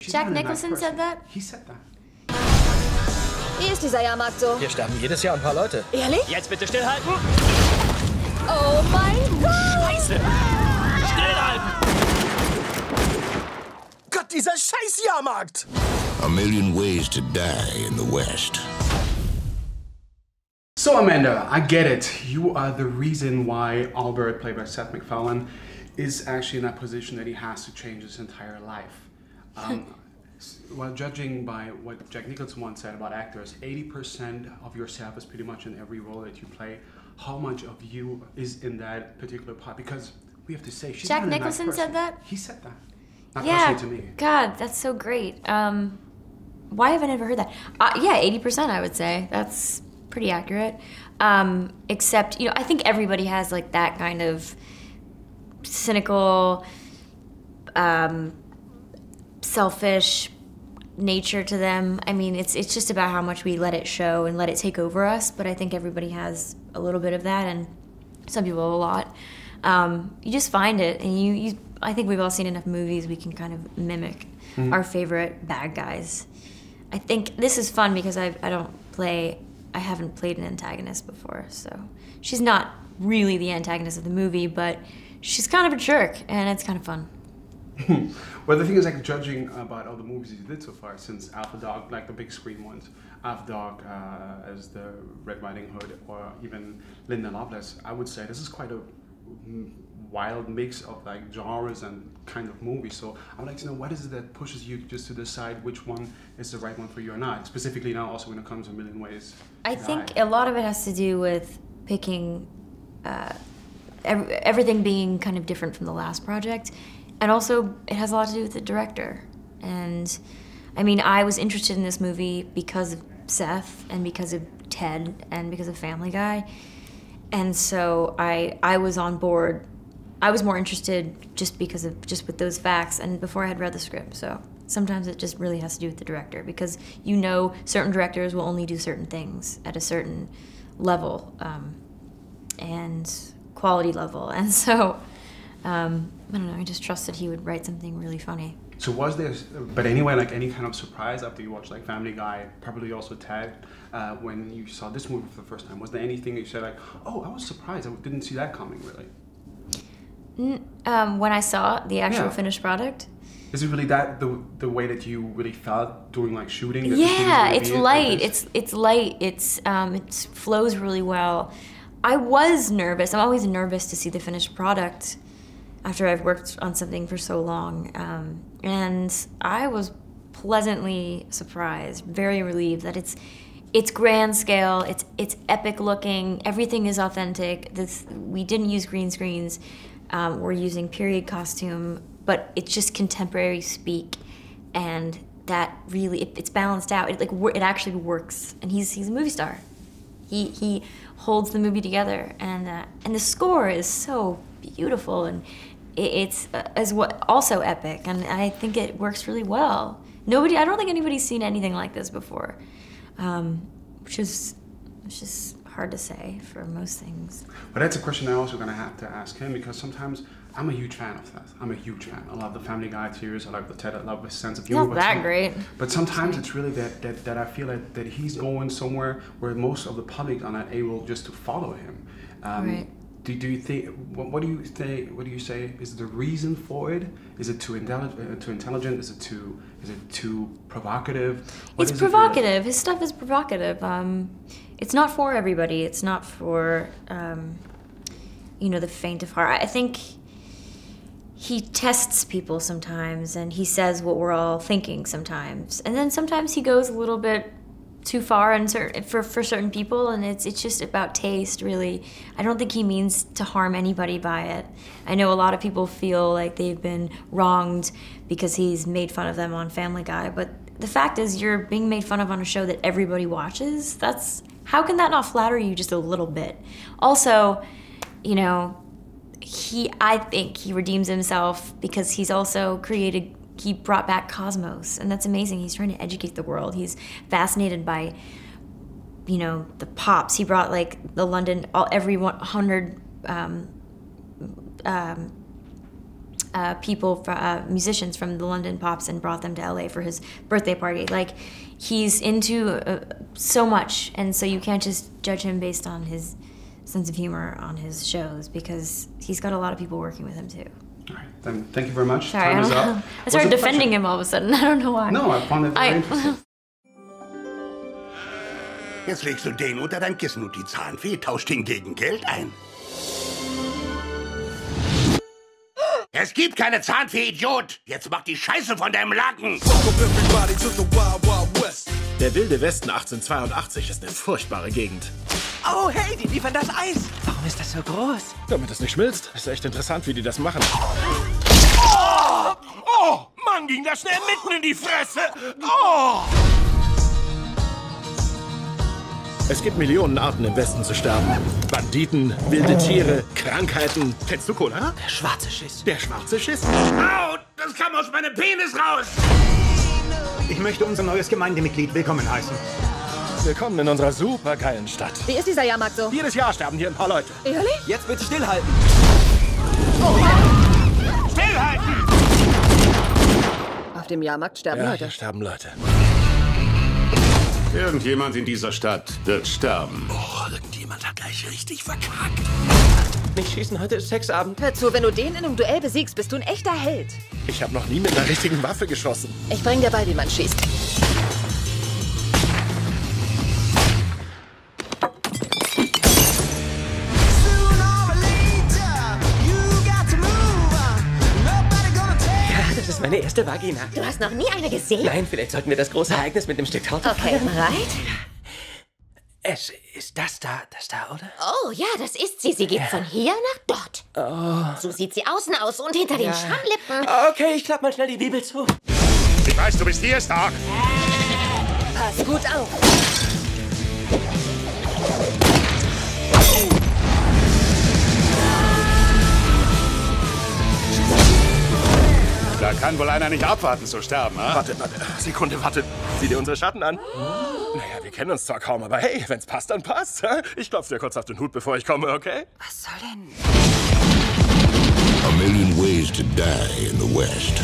Jack Nicholson said that? He said that. Wie ist dieser Jahrmarkt so? Hier sterben jedes Jahr ein paar Leute. Ehrlich? Jetzt bitte stillhalten. Oh mein Gott! Scheiße! Stillhalten! Gott, dieser scheiß Jahrmarkt! A million ways to die in the West. So Amanda, I get it. You are the reason why Albert, played by Seth MacFarlane, is actually in that position that he has to change his entire life. Well, judging by what Jack Nicholson once said about actors, 80% of yourself is pretty much in every role that you play. How much of you is in that particular part? Because we have to say, she's Jack not a nice Nicholson person. said that? He said that. Not Yeah, personally to me. God, that's so great. Why have I never heard that? Yeah, 80% I would say. That's pretty accurate. Except, you know, I think everybody has like that kind of cynical, selfish nature to them. I mean, it's just about how much we let it show and let it take over us, but I think everybody has a little bit of that, and some people have a lot. You just find it, and I think we've all seen enough movies we can kind of mimic our favorite bad guys. I think this is fun because I haven't played an antagonist before, so she's not really the antagonist of the movie, but she's kind of a jerk, and it's kind of fun. Well, the thing is, like, judging about all the movies you did so far, since Alpha Dog, like the big screen ones, Alpha Dog as the Red Riding Hood, or even Linda Lovelace, I would say this is quite a wild mix of like genres and kind of movies. So I would like to know, what is it that pushes you just to decide which one is the right one for you or not? Specifically now, also when it comes to A Million Ways to I Die. think a lot of it has to do with picking everything being kind of different from the last project. And also, it has a lot to do with the director. And, I mean, I was interested in this movie because of Seth, and because of Ted, and because of Family Guy. And so I was on board. I was more interested just with those facts, and before I had read the script. So sometimes it just really has to do with the director, because you know certain directors will only do certain things at a certain level, and quality level. And so, I don't know, I just trusted he would write something really funny. So was there, but anyway, like any kind of surprise after you watched like Family Guy, probably also Ted, when you saw this movie for the first time? Was there anything that you said like, oh, I was surprised, I didn't see that coming, really? When I saw the actual finished product? Is it really that the way that you really felt during like shooting? Yeah, it's light. It's light. It flows really well. I was nervous. I'm always nervous to see the finished product after I've worked on something for so long, and I was pleasantly surprised, very relieved that it's grand scale. It's epic looking. Everything is authentic. We didn't use green screens. We're using period costume, but it's just contemporary speak, and that really it's balanced out. It actually works, and he's a movie star. He holds the movie together, and the score is so beautiful, and it's also epic, and I think it works really well. I don't think anybody's seen anything like this before, which is just hard to say for most things. But that's a question I'm also going to have to ask him, because sometimes I'm a huge fan of Seth. I'm a huge fan. I love the Family Guy series. I love the Ted. I love his sense of humor. Not that great. But sometimes it's really that I feel that he's going somewhere where most of the public are not able just to follow him. Right. Do you think? What do you think? What do you say is the reason for it? Is it too intelligent? Is it too provocative? It's provocative. His stuff is provocative. It's not for everybody. It's not for the faint of heart. I think he tests people sometimes, and he says what we're all thinking sometimes, and then sometimes he goes a little bit too far and for certain people, and it's just about taste, really. I don't think he means to harm anybody by it. I know a lot of people feel like they've been wronged because he's made fun of them on Family Guy, but the fact is you're being made fun of on a show that everybody watches. How can that not flatter you just a little bit? Also, I think he redeems himself because he's also he brought back Cosmos, and that's amazing. He's trying to educate the world. He's fascinated by, the pops. He brought like the London, every 100 musicians from the London Pops and brought them to LA for his birthday party. Like, he's into so much, and so you can't just judge him based on his sense of humor on his shows, because he's got a lot of people working with him too. All right, then thank you very much. Sorry, Time is up. I started defending him all of a sudden. I don't know why. No, I found it very interesting. Jetzt legst du den unter dein Kissen und die Zahnfee tauscht ihn gegen Geld ein. Es gibt keine Zahnfee, Idiot! Jetzt mach die Scheiße von deinem Laken! Der wilde Westen 1882 ist eine furchtbare Gegend. Oh, hey, die liefern das Eis. Warum ist das so groß? Damit es nicht schmilzt. Ist echt interessant, wie die das machen. Oh, Mann, ging das schnell mitten in die Fresse! Oh! Es gibt Millionen Arten im Westen zu sterben. Banditen, wilde Tiere, Krankheiten. Kennst du Cola? Der schwarze Schiss. Der schwarze Schiss? Au, das kam aus meinem Penis raus! Ich möchte unser neues Gemeindemitglied willkommen heißen. Willkommen in unserer supergeilen Stadt. Wie ist dieser Jahrmarkt so? Jedes Jahr sterben hier ein paar Leute. Ehrlich? Jetzt bitte stillhalten. Stillhalten! Auf dem Jahrmarkt sterben Ja, Leute. hier sterben Leute. Irgendjemand in dieser Stadt wird sterben. Oh, irgendjemand hat gleich richtig verkackt. Nicht schießen, heute ist Sexabend. Hör zu, wenn du den in einem Duell besiegst, bist du ein echter Held. Ich habe noch nie mit einer richtigen Waffe geschossen. Ich bring dir bei, wie man schießt. Das ist meine erste Vagina. Du hast noch nie eine gesehen? Nein, vielleicht sollten wir das große Ereignis mit dem Stück Torte Okay, feiern. bereit? Es ist das da, oder? Oh, ja, das ist sie. Sie geht von hier nach dort. So sieht sie außen aus und hinter den Schamlippen. Okay, ich klapp mal schnell die Bibel zu. Ich weiß, du bist hier, Stark. Pass gut auf. Da kann wohl einer nicht abwarten zu sterben, ha? Warte. Sekunde, warte. Sieh dir unsere Schatten an. Naja, wir kennen uns zwar kaum, aber hey, wenn's passt, dann passt. Ich klopf dir kurz auf den Hut, bevor ich komme, okay? Was soll denn? A million ways to die in the West.